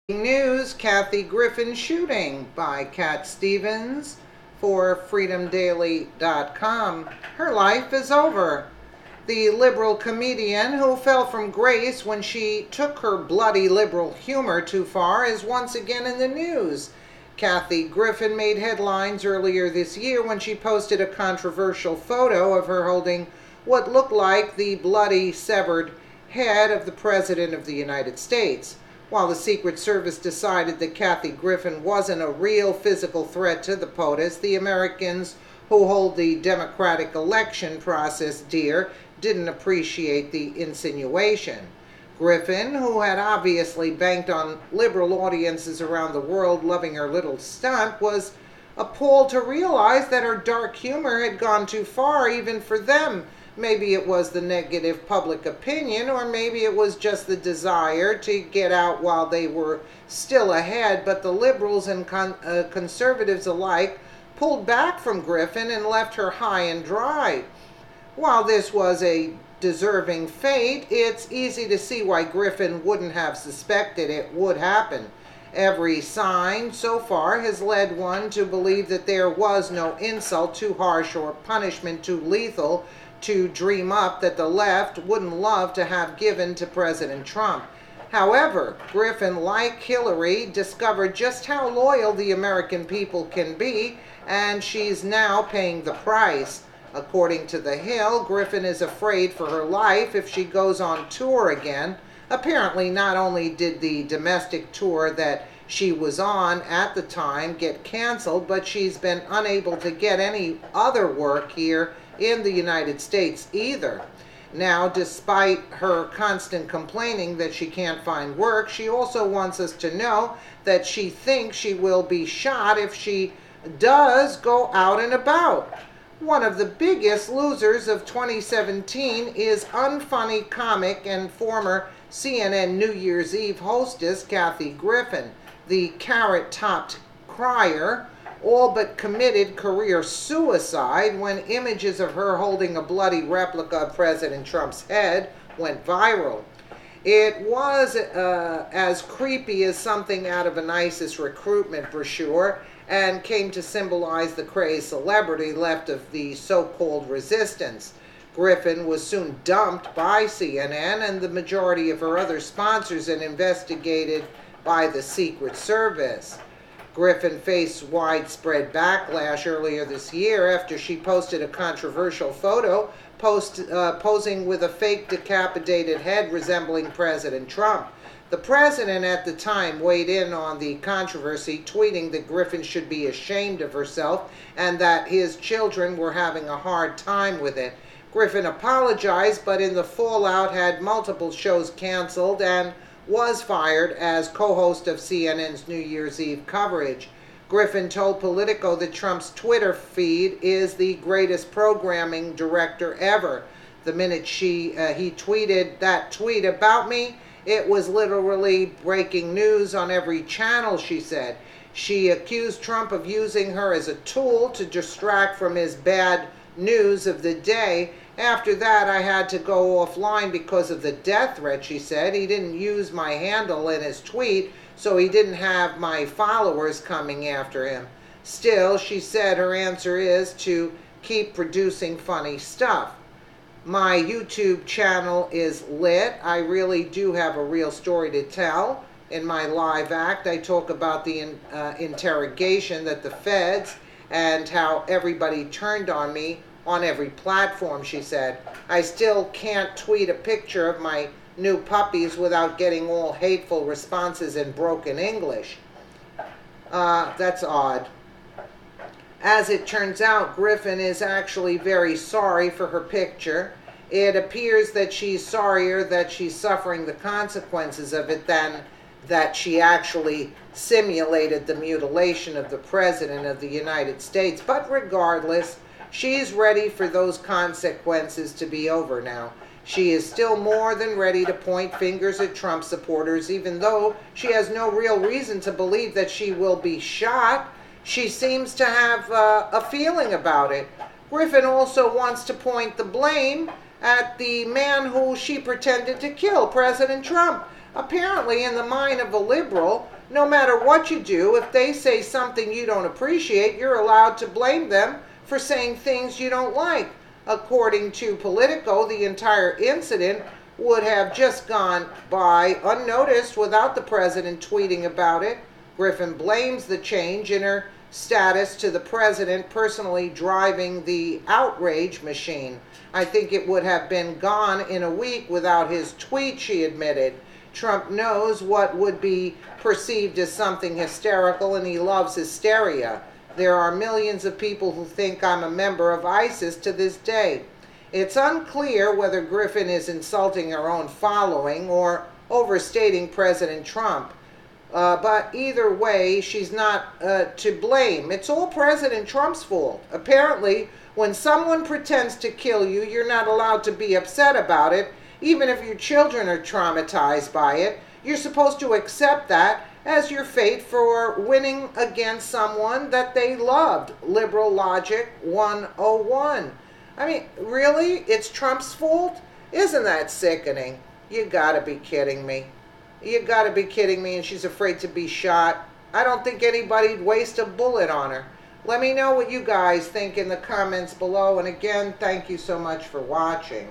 News, Kathy Griffin shooting by Cat Stevens for freedomdaily.com. Her life is over. The liberal comedian who fell from grace when she took her bloody liberal humor too far is once again in the news. Kathy Griffin made headlines earlier this year when she posted a controversial photo of her holding what looked like the bloody severed head of the President of the United States. While the Secret Service decided that Kathy Griffin wasn't a real physical threat to the POTUS, the Americans who hold the democratic election process dear didn't appreciate the insinuation. Griffin, who had obviously banked on liberal audiences around the world loving her little stunt, was appalled to realize that her dark humor had gone too far even for them. Maybe it was the negative public opinion, or maybe it was just the desire to get out while they were still ahead, but the liberals and conservatives alike pulled back from Griffin and left her high and dry. While this was a deserving fate, it's easy to see why Griffin wouldn't have suspected it would happen. Every sign so far has led one to believe that there was no insult too harsh or punishment too lethal to dream up that the left wouldn't love to have given to President Trump. However, Griffin, like Hillary, discovered just how loyal the American people can be, and she's now paying the price. According to The Hill, Griffin is afraid for her life if she goes on tour again. Apparently, not only did the domestic tour that she was on at the time get canceled, but she's been unable to get any other work here in the United States either. Now, despite her constant complaining that she can't find work, she also wants us to know that she thinks she will be shot if she does go out and about. One of the biggest losers of 2017 is unfunny comic and former CNN New Year's Eve hostess Kathy Griffin. The carrot-topped crier all but committed career suicide when images of her holding a bloody replica of President Trump's head went viral. It was as creepy as something out of an ISIS recruitment brochure and came to symbolize the crazed celebrity left of the so-called resistance. Griffin was soon dumped by CNN and the majority of her other sponsors and investigated by the Secret Service. Griffin faced widespread backlash earlier this year after she posted a controversial photo posing with a fake decapitated head resembling President Trump. The president at the time weighed in on the controversy, tweeting that Griffin should be ashamed of herself and that his children were having a hard time with it. Griffin apologized, but in the fallout had multiple shows canceled and was fired as co-host of CNN's New Year's Eve coverage. Griffin told Politico that Trump's Twitter feed is the greatest programming director ever. The minute he tweeted that tweet about me, it was literally breaking news on every channel, she said. She accused Trump of using her as a tool to distract from his bad news of the day. After that, I had to go offline because of the death threat, she said. He didn't use my handle in his tweet, so he didn't have my followers coming after him. Still, she said her answer is to keep producing funny stuff. My YouTube channel is lit. I really do have a real story to tell. In my live act, I talk about the interrogation that the feds and how everybody turned on me on every platform, she said. I still can't tweet a picture of my new puppies without getting all hateful responses in broken English. That's odd. As it turns out, Griffin is actually very sorry for her picture. It appears that she's sorrier that she's suffering the consequences of it than that she actually simulated the mutilation of the President of the United States. But regardless, she's ready for those consequences to be over now. She is still more than ready to point fingers at Trump supporters, even though she has no real reason to believe that she will be shot. She seems to have a feeling about it. Griffin also wants to point the blame at the man who she pretended to kill, President Trump. Apparently, in the mind of a liberal, No matter what you do, if they say something you don't appreciate, you're allowed to blame them for saying things you don't like. According to Politico, the entire incident would have just gone by unnoticed without the president tweeting about it. Griffin blames the change in her status to the president personally driving the outrage machine. I think it would have been gone in a week without his tweet, she admitted. Trump knows what would be perceived as something hysterical, and he loves hysteria. There are millions of people who think I'm a member of ISIS to this day. It's unclear whether Griffin is insulting her own following or overstating President Trump. But either way, she's not to blame. It's all President Trump's fault. Apparently, when someone pretends to kill you, you're not allowed to be upset about it, even if your children are traumatized by it. You're supposed to accept that as your fate for winning against someone that they loved. Liberal logic 101. I mean, really? It's Trump's fault? Isn't that sickening? You gotta be kidding me. You gotta be kidding me, and she's afraid to be shot. I don't think anybody'd waste a bullet on her. Let me know what you guys think in the comments below, and again, thank you so much for watching.